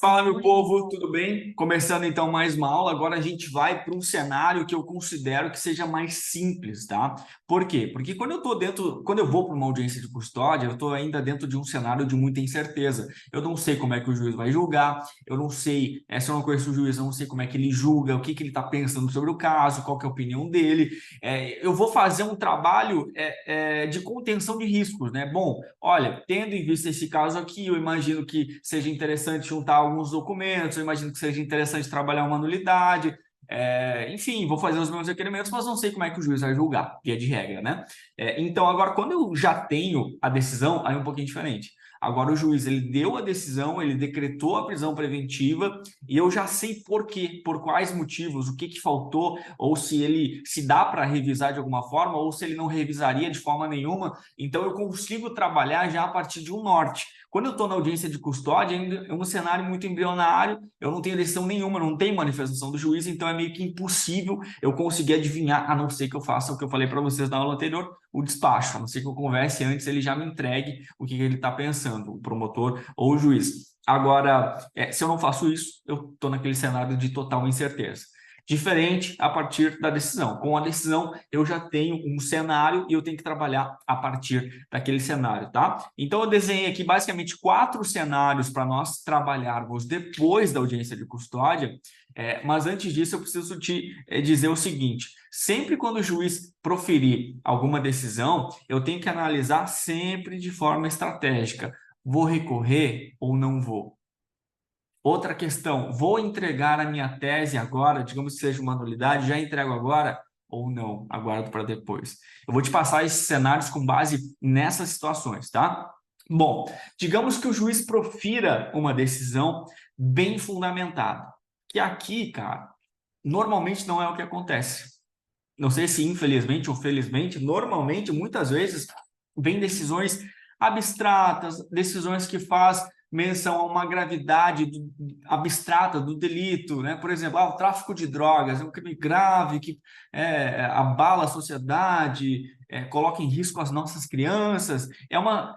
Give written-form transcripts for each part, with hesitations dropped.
Fala, meu povo, tudo bem? Começando então mais uma aula, agora a gente vai para um cenário que eu considero que seja mais simples, tá? Por quê? Porque quando eu vou para uma audiência de custódia, eu estou ainda dentro de um cenário de muita incerteza. Eu não sei como é que o juiz vai julgar, eu não sei, se eu não conheço o juiz, eu não sei como é que ele julga, o que que ele está pensando sobre o caso, qual que é a opinião dele. Eu vou fazer um trabalho de contenção de riscos, né? Bom, olha, tendo em vista esse caso aqui, eu imagino que seja interessante juntar alguns documentos, eu imagino que seja interessante trabalhar uma nulidade, enfim, vou fazer os meus requerimentos, mas não sei como é que o juiz vai julgar, via de regra, né? Então, agora, quando eu já tenho a decisão, aí é um pouquinho diferente. Agora, o juiz, ele deu a decisão, ele decretou a prisão preventiva e eu já sei por quê, por quais motivos, o que que faltou, ou se dá para revisar de alguma forma, ou se ele não revisaria de forma nenhuma. Então, eu consigo trabalhar já a partir de um norte. Quando eu estou na audiência de custódia, ainda é um cenário muito embrionário, eu não tenho decisão nenhuma, não tem manifestação do juiz, então é meio que impossível eu conseguir adivinhar, a não ser que eu faça o que eu falei para vocês na aula anterior, o despacho, a não ser que eu converse antes, ele já me entregue o que ele está pensando, o promotor ou o juiz. Agora, se eu não faço isso, eu estou naquele cenário de total incerteza. Diferente a partir da decisão. Com a decisão, eu já tenho um cenário e eu tenho que trabalhar a partir daquele cenário, tá? Então, eu desenhei aqui basicamente 4 cenários para nós trabalharmos depois da audiência de custódia, mas antes disso eu preciso te dizer o seguinte: sempre quando o juiz proferir alguma decisão, eu tenho que analisar sempre de forma estratégica. Vou recorrer ou não vou? Outra questão, vou entregar a minha tese agora, digamos que seja uma nulidade, já entrego agora ou não? Aguardo para depois. Eu vou te passar esses cenários com base nessas situações, tá? Bom, digamos que o juiz profira uma decisão bem fundamentada, que aqui, cara, normalmente não é o que acontece. Não sei se infelizmente ou felizmente, normalmente, muitas vezes, vem decisões abstratas, decisões que faz menção a uma gravidade abstrata do delito, né? Por exemplo, o tráfico de drogas é um crime grave que abala a sociedade, coloca em risco as nossas crianças. É uma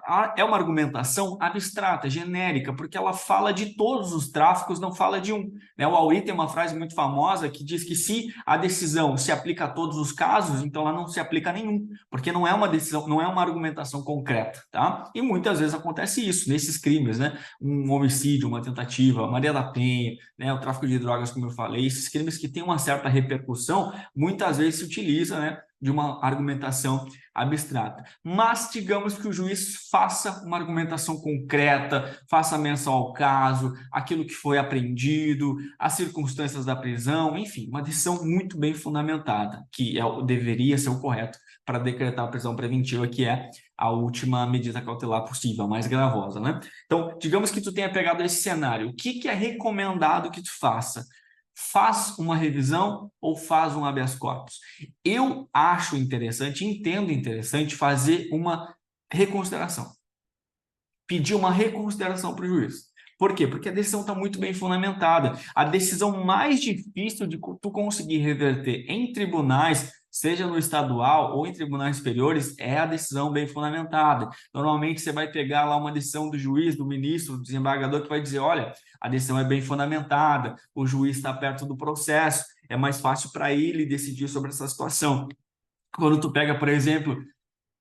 argumentação abstrata, genérica, porque ela fala de todos os tráficos, não fala de um, né? O Auri tem uma frase muito famosa que diz que se a decisão se aplica a todos os casos, então ela não se aplica a nenhum, porque não é uma decisão, não é uma argumentação concreta, tá? E muitas vezes acontece isso nesses crimes, né? Um homicídio, uma tentativa, Maria da Penha, né? O tráfico de drogas, como eu falei, esses crimes que têm uma certa repercussão, muitas vezes se utiliza, né, de uma argumentação abstrata. Mas digamos que o juiz faça uma argumentação concreta, faça menção ao caso, aquilo que foi apreendido, as circunstâncias da prisão, enfim, uma decisão muito bem fundamentada, que deveria ser o correto para decretar a prisão preventiva, que é a última medida cautelar possível, a mais gravosa, né? Então, digamos que tu tenha pegado esse cenário, o que que é recomendado que tu faça? Faz uma revisão ou faz um habeas corpus? Eu acho interessante, entendo interessante fazer uma reconsideração. Pedir uma reconsideração para o juiz. Por quê? Porque a decisão está muito bem fundamentada. A decisão mais difícil de tu conseguir reverter em tribunais, seja no estadual ou em tribunais superiores, é a decisão bem fundamentada. Normalmente você vai pegar lá uma decisão do juiz, do ministro, do desembargador, que vai dizer: olha, a decisão é bem fundamentada, o juiz está perto do processo, é mais fácil para ele decidir sobre essa situação. Quando tu pega, por exemplo,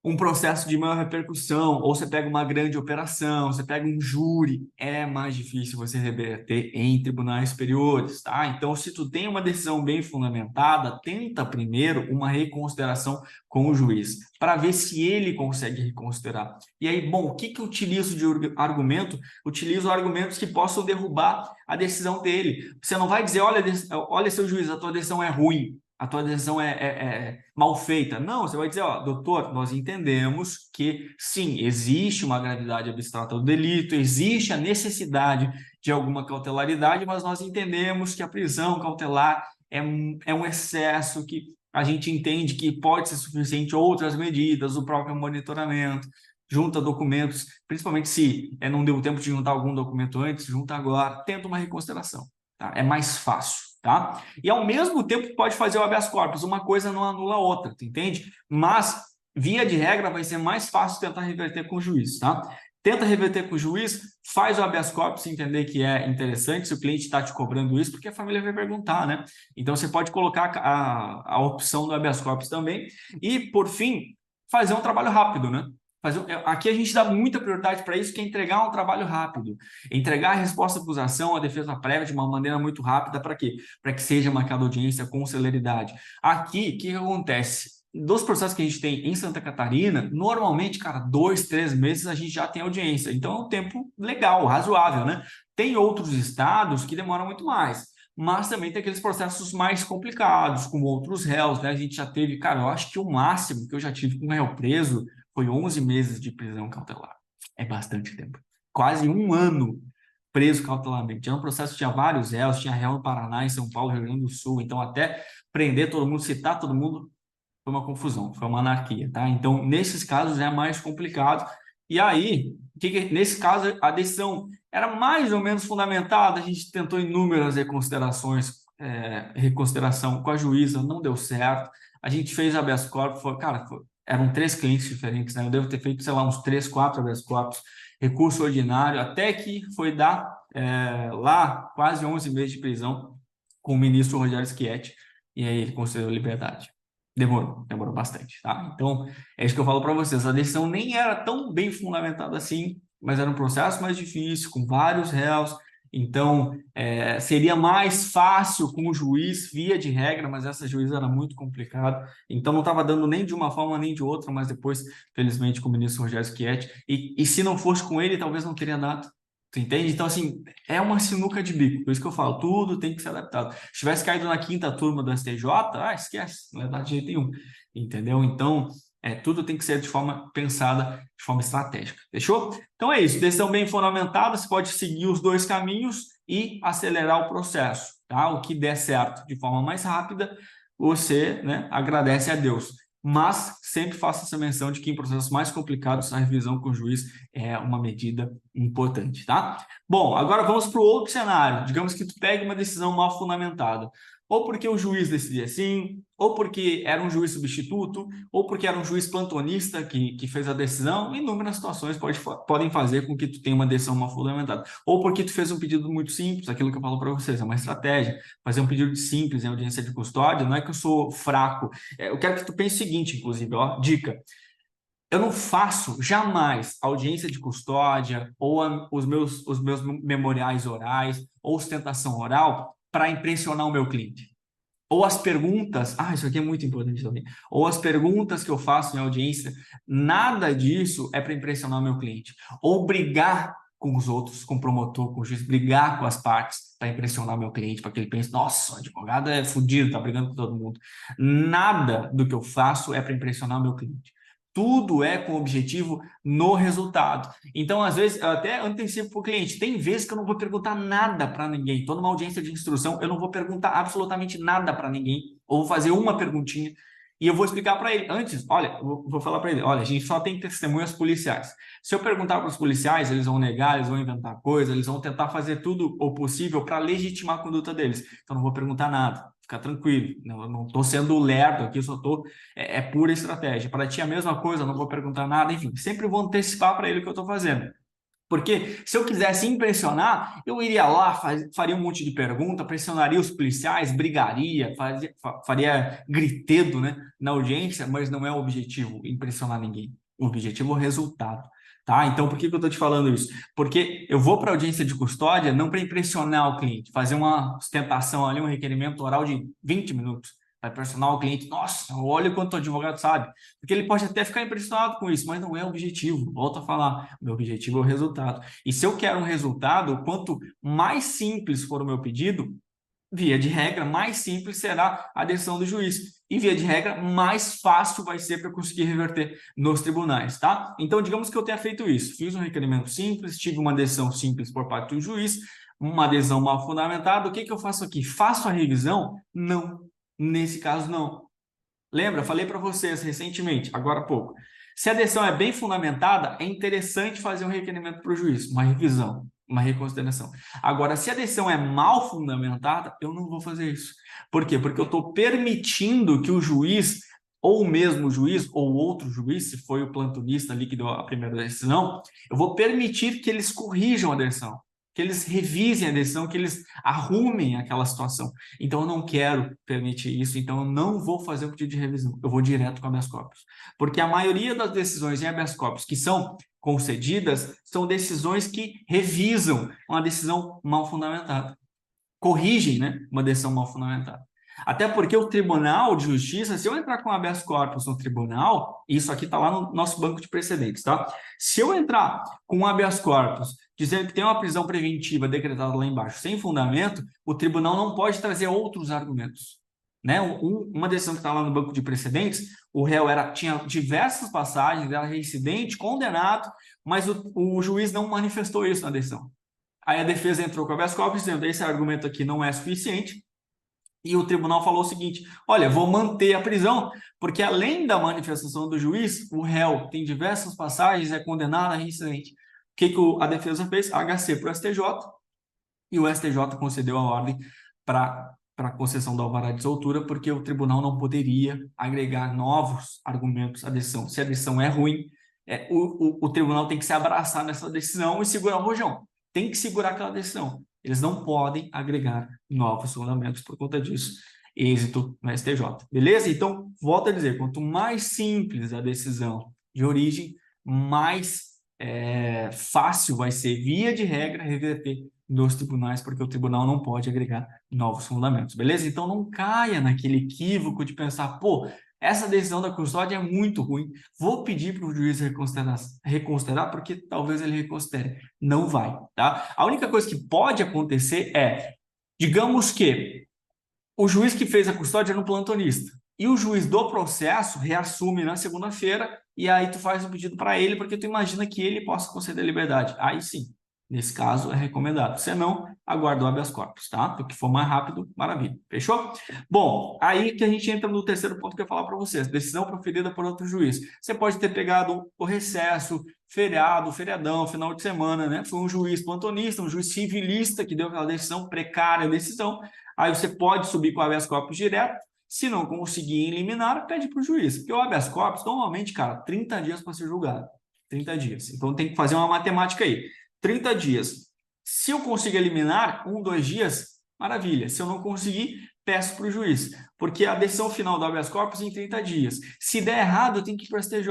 um processo de maior repercussão, ou você pega uma grande operação, você pega um júri, é mais difícil você reverter em tribunais superiores, tá? Então, se tu tem uma decisão bem fundamentada, tenta primeiro uma reconsideração com o juiz, para ver se ele consegue reconsiderar. E aí, bom, o que que eu utilizo de argumento? Utilizo argumentos que possam derrubar a decisão dele. Você não vai dizer: olha, seu juiz, a tua decisão é ruim, a tua decisão é mal feita. Não, você vai dizer: ó, doutor, nós entendemos que, sim, existe uma gravidade abstrata do delito, existe a necessidade de alguma cautelaridade, mas nós entendemos que a prisão cautelar é um excesso, que a gente entende que pode ser suficiente outras medidas, o próprio monitoramento, junta documentos, principalmente se não deu tempo de juntar algum documento antes, junta agora, tenta uma reconsideração, tá? É mais fácil. Tá? E ao mesmo tempo pode fazer o habeas corpus, uma coisa não anula a outra, tu entende? Mas, via de regra, vai ser mais fácil tentar reverter com o juiz, tá? tenta reverter com o juiz, faz o habeas corpus, se entender que é interessante, se o cliente está te cobrando isso, porque a família vai perguntar, né? Então, você pode colocar a opção do habeas corpus também. E, por fim, fazer um trabalho rápido, né? Aqui a gente dá muita prioridade para isso, que é entregar um trabalho rápido. Entregar a resposta à acusação, a defesa prévia de uma maneira muito rápida, para quê? Para que seja marcada audiência com celeridade. Aqui, o que acontece? Dos processos que a gente tem em Santa Catarina, normalmente, cara, 2, 3 meses a gente já tem audiência. Então, é um tempo legal, razoável, né? Tem outros estados que demoram muito mais, mas também tem aqueles processos mais complicados, com outros réus, né? A gente já teve, cara, eu acho que o máximo que eu já tive com um réu preso foi 11 meses de prisão cautelar. É bastante tempo. Quase um ano preso cautelarmente. Era um processo que tinha vários réus, tinha réu no Paraná, em São Paulo, Rio Grande do Sul. Então, até prender todo mundo, citar todo mundo, foi uma confusão, foi uma anarquia, tá? Então, nesses casos é mais complicado. E aí, nesse caso, a decisão era mais ou menos fundamentada, a gente tentou inúmeras reconsiderações, reconsideração com a juíza, não deu certo. A gente fez habeas corpus, eram 3 clientes diferentes, né? Eu devo ter feito, sei lá, uns 3, 4 habeas corpus, recurso ordinário, até que foi dar lá quase 11 meses de prisão com o ministro Rogério Schietti, e aí ele concedeu liberdade. Demorou bastante, tá? Então, é isso que eu falo para vocês. A decisão nem era tão bem fundamentada assim, mas era um processo mais difícil, com vários réus. Então, seria mais fácil com o juiz, via de regra, mas essa juíza era muito complicada. Então, não estava dando nem de uma forma nem de outra, mas depois, felizmente, com o ministro Rogério Schietti. E se não fosse com ele, talvez não teria dado. Tu entende? Então, assim, é uma sinuca de bico. Por isso que eu falo, tudo tem que ser adaptado. Se tivesse caído na 5ª turma do STJ, esquece, não é dar de jeito nenhum. Entendeu? Então, tudo tem que ser de forma pensada, de forma estratégica. Fechou? Então é isso. Decisão bem fundamentada, você pode seguir os 2 caminhos e acelerar o processo, tá? O que der certo de forma mais rápida, você, né, agradece a Deus. Mas sempre faça essa menção de que em processos mais complicados, a revisão com o juiz é uma medida importante, tá? Bom, agora vamos para o outro cenário. Digamos que tu pegue uma decisão mal fundamentada. Ou porque o juiz decidia assim, ou porque era um juiz substituto, ou porque era um juiz plantonista que fez a decisão. Inúmeras situações podem fazer com que tu tenha uma decisão mal fundamentada. Ou porque tu fez um pedido muito simples, aquilo que eu falo para vocês, é uma estratégia. Fazer um pedido simples em audiência de custódia, não é que eu sou fraco. Eu quero que tu pense o seguinte, inclusive, ó, dica. Eu não faço jamais audiência de custódia ou os meus memoriais orais ou ostentação oral para impressionar o meu cliente. Ou as perguntas, isso aqui é muito importante também, ou as perguntas que eu faço em audiência, nada disso é para impressionar o meu cliente. Ou brigar com os outros, com o promotor, com o juiz, brigar com as partes para impressionar o meu cliente, para que ele pense, nossa, o advogado é fodido, está brigando com todo mundo. Nada do que eu faço é para impressionar o meu cliente. Tudo é com objetivo no resultado. Então, às vezes, eu até antecipo para o cliente. Tem vezes que eu não vou perguntar nada para ninguém. Estou numa audiência de instrução, eu não vou perguntar absolutamente nada para ninguém. Ou vou fazer uma perguntinha e eu vou explicar para ele. Antes, olha, vou falar para ele, olha, a gente só tem testemunhas policiais. Se eu perguntar para os policiais, eles vão negar, eles vão inventar coisa, eles vão tentar fazer tudo o possível para legitimar a conduta deles. Então, não vou perguntar nada. Fica tranquilo, não estou sendo lerdo aqui, só estou... É pura estratégia. Para ti, a mesma coisa, não vou perguntar nada, enfim, sempre vou antecipar para ele o que eu estou fazendo. Porque se eu quisesse impressionar, eu iria lá, faria um monte de pergunta, pressionaria os policiais, brigaria, faria gritedo, né, na audiência, mas não é o objetivo impressionar ninguém. O objetivo é o resultado. Tá? Então, por que eu estou te falando isso? Porque eu vou para a audiência de custódia não para impressionar o cliente, fazer uma ostentação ali, um requerimento oral de 20 minutos. Vai impressionar o cliente, nossa, olha quanto o advogado sabe. Porque ele pode até ficar impressionado com isso, mas não é o objetivo. Volto a falar, o meu objetivo é o resultado. E se eu quero um resultado, quanto mais simples for o meu pedido, via de regra, mais simples será a decisão do juiz. E, via de regra, mais fácil vai ser para eu conseguir reverter nos tribunais, tá? Então, digamos que eu tenha feito isso. Fiz um requerimento simples, tive uma decisão simples por parte do juiz, uma decisão mal fundamentada. O que eu faço aqui? Faço a revisão? Não. Nesse caso, não. Lembra? Falei para vocês recentemente, agora há pouco. Se a decisão é bem fundamentada, é interessante fazer um requerimento para o juiz, uma revisão, uma reconsideração. Agora, se a decisão é mal fundamentada, eu não vou fazer isso. Por quê? Porque eu estou permitindo que o juiz ou o mesmo juiz, ou outro juiz, se foi o plantonista ali que deu a primeira decisão, eu vou permitir que eles corrijam a decisão, que eles revisem a decisão, que eles arrumem aquela situação. Então, eu não quero permitir isso, então eu não vou fazer o pedido de revisão, eu vou direto com habeas corpus. Porque a maioria das decisões em habeas corpus que são concedidas são decisões que revisam uma decisão mal fundamentada, corrigem, né, uma decisão mal fundamentada. Até porque o Tribunal de Justiça, se eu entrar com habeas corpus no tribunal, isso aqui está lá no nosso banco de precedentes, tá? Se eu entrar com um habeas corpus dizendo que tem uma prisão preventiva decretada lá embaixo sem fundamento, o tribunal não pode trazer outros argumentos. Né? Uma decisão que está lá no banco de precedentes, o réu tinha diversas passagens, era reincidente, condenado, mas o juiz não manifestou isso na decisão. Aí a defesa entrou com habeas corpus dizendo esse argumento aqui não é suficiente, e o tribunal falou o seguinte, olha, vou manter a prisão, porque além da manifestação do juiz, o réu tem diversas passagens, é condenado a reincidente. O que a defesa fez? HC para o STJ, e o STJ concedeu a ordem para a concessão do alvará de soltura, porque o tribunal não poderia agregar novos argumentos à decisão. Se a decisão é ruim, o tribunal tem que se abraçar nessa decisão e segurar o rojão. Tem que segurar aquela decisão. Eles não podem agregar novos fundamentos por conta disso. Êxito no STJ. Beleza? Então, volto a dizer, quanto mais simples a decisão de origem, mais fácil vai ser, via de regra, reverter nos tribunais, porque o tribunal não pode agregar novos fundamentos, beleza? Então, não caia naquele equívoco de pensar, pô, essa decisão da custódia é muito ruim, vou pedir para o juiz reconsiderar, porque talvez ele reconsidere. Não vai, tá? A única coisa que pode acontecer digamos que o juiz que fez a custódia era um plantonista, e o juiz do processo reassume na segunda-feira, e aí tu faz um pedido para ele, porque tu imagina que ele possa conceder liberdade. Aí sim, nesse caso é recomendado. Se não, aguarda o habeas corpus, tá? O que for mais rápido, maravilha. Fechou? Bom, aí que a gente entra no terceiro ponto que eu ia falar para vocês. Decisão proferida por outro juiz. Você pode ter pegado o recesso, feriado, feriadão, final de semana, né? Foi um juiz plantonista, um juiz civilista que deu aquela decisão, precária decisão. Aí você pode subir com o habeas corpus direto. Se não conseguir eliminar, pede para o juiz. Porque o habeas corpus, normalmente, cara, 30 dias para ser julgado. 30 dias. Então tem que fazer uma matemática aí. 30 dias. Se eu conseguir eliminar, 1, 2 dias, maravilha. Se eu não conseguir, peço para o juiz. Porque a decisão final do habeas corpus é em 30 dias. Se der errado, eu tenho que ir para o STJ.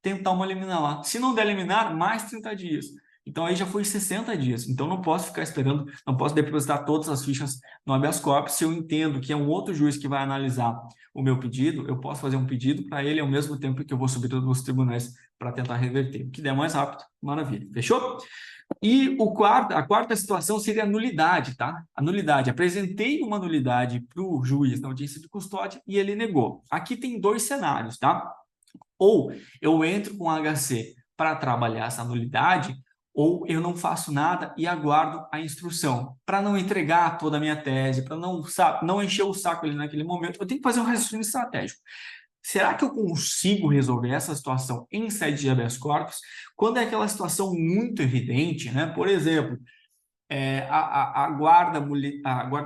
Tentar uma liminar lá. Se não der liminar, mais 30 dias. Então, aí já foi 60 dias. Então, não posso ficar esperando, não posso depositar todas as fichas no habeas corpus. Se eu entendo que é um outro juiz que vai analisar o meu pedido, eu posso fazer um pedido para ele ao mesmo tempo que eu vou subir todos os tribunais para tentar reverter. O que der mais rápido, maravilha. Fechou? E a quarta situação seria a nulidade, tá? A nulidade. Apresentei uma nulidade para o juiz na audiência de custódia e ele negou. Aqui tem 2 cenários, tá? Ou eu entro com HC para trabalhar essa nulidade, ou eu não faço nada e aguardo a instrução, para não entregar toda a minha tese, para não encher o saco ali naquele momento. Eu tenho que fazer um raciocínio estratégico. Será que eu consigo resolver essa situação em sede de habeas corpus? Quando é aquela situação muito evidente, né? Por exemplo, a guarda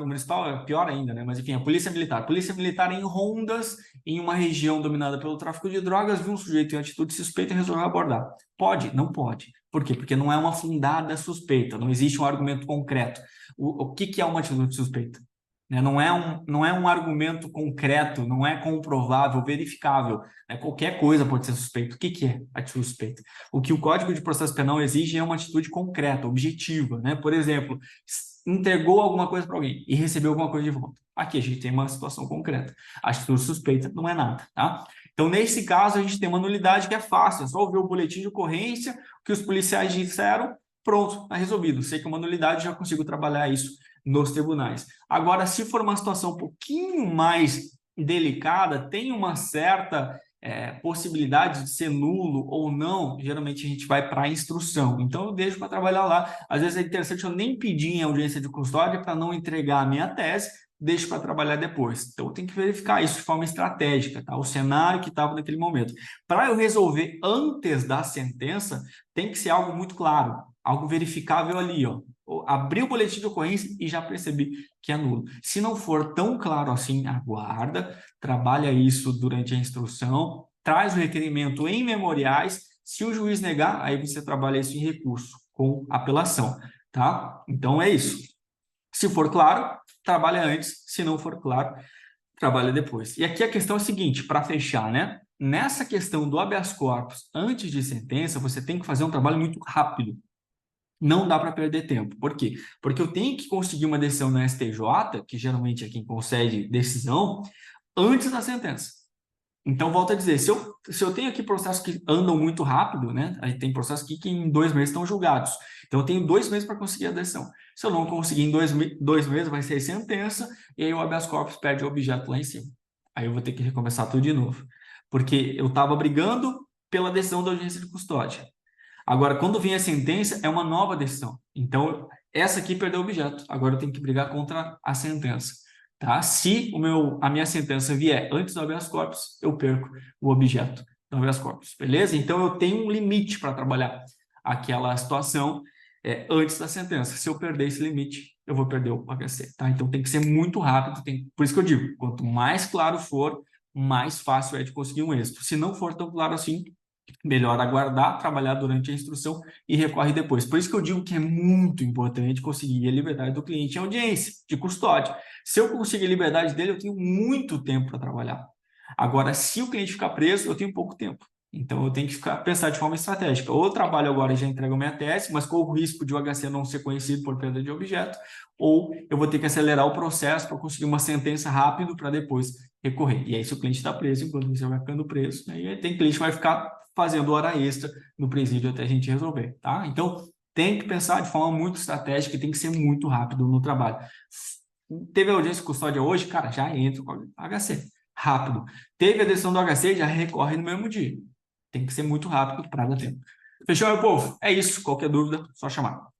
municipal é pior ainda, né? Mas enfim, a polícia militar em rondas em uma região dominada pelo tráfico de drogas, viu um sujeito em atitude suspeita e resolveu abordar. Pode? Não pode. Por quê? Porque não é uma fundada suspeita, não existe um argumento concreto. O que é uma atitude suspeita? Não é um argumento concreto, não é comprovável, verificável. Qualquer coisa pode ser suspeito. O que é atitude suspeita? O que o Código de Processo Penal exige é uma atitude concreta, objetiva. Né? Por exemplo, entregou alguma coisa para alguém e recebeu alguma coisa de volta. Aqui a gente tem uma situação concreta. A atitude suspeita não é nada. Tá? Então, nesse caso, a gente tem uma nulidade que é fácil. É só ver o boletim de ocorrência, o que os policiais disseram, pronto, está resolvido. Sei que é uma nulidade, já consigo trabalhar isso nos tribunais. Agora, se for uma situação um pouquinho mais delicada, tem uma certa possibilidade de ser nulo ou não, geralmente a gente vai para a instrução. Então, eu deixo para trabalhar lá. Às vezes é interessante eu nem pedir em audiência de custódia para não entregar a minha tese, deixo para trabalhar depois. Então, eu tenho que verificar isso de forma estratégica, tá? O cenário que estava naquele momento. Para eu resolver antes da sentença, tem que ser algo muito claro, algo verificável ali, ó. abri o boletim de ocorrência e já percebi que é nulo. Se não for tão claro assim, aguarda, trabalha isso durante a instrução, traz o requerimento em memoriais. Se o juiz negar, aí você trabalha isso em recurso, com apelação, tá? Então é isso. Se for claro, trabalha antes. Se não for claro, trabalha depois. E aqui a questão é a seguinte, para fechar, né? Nessa questão do habeas corpus, antes de sentença, você tem que fazer um trabalho muito rápido. Não dá para perder tempo. Por quê? Porque eu tenho que conseguir uma decisão no STJ, que geralmente é quem concede decisão, antes da sentença. Então, volto a dizer, se eu tenho aqui processos que andam muito rápido, né? Aí tem processos aqui que em 2 meses estão julgados. Então, eu tenho 2 meses para conseguir a decisão. Se eu não conseguir em 2 meses, vai ser sentença, e aí o habeas corpus perde o objeto lá em cima. Aí eu vou ter que recomeçar tudo de novo. Porque eu estava brigando pela decisão da audiência de custódia. Agora, quando vem a sentença, é uma nova decisão. Então, essa aqui perdeu o objeto. Agora eu tenho que brigar contra a sentença. Tá? Se a minha sentença vier antes do habeas corpus, eu perco o objeto do habeas corpus. Beleza? Então, eu tenho um limite para trabalhar aquela situação antes da sentença. Se eu perder esse limite, eu vou perder o HC. Tá? Então, tem que ser muito rápido. Por isso que eu digo, quanto mais claro for, mais fácil é de conseguir um êxito. Se não for tão claro assim, melhor aguardar, trabalhar durante a instrução e recorre depois. Por isso que eu digo que é muito importante conseguir a liberdade do cliente em audiência, de custódia. Se eu conseguir a liberdade dele, eu tenho muito tempo para trabalhar. Agora, se o cliente ficar preso, eu tenho pouco tempo. Então, eu tenho que pensar de forma estratégica. Ou eu trabalho agora e já entrego minha tese, mas corro o risco de o HC não ser conhecido por perda de objeto, ou eu vou ter que acelerar o processo para conseguir uma sentença rápido para depois recorrer. E aí, se o cliente está preso, enquanto você vai ficando preso, aí tem cliente que vai ficar fazendo hora extra no presídio até a gente resolver, tá? Então, tem que pensar de forma muito estratégica e tem que ser muito rápido no trabalho. Teve a audiência de custódia hoje, cara, já entra com HC, rápido. Teve a decisão do HC, já recorre no mesmo dia. Tem que ser muito rápido para dar tempo. Fechou, meu povo? É isso. Qualquer dúvida, só chamar.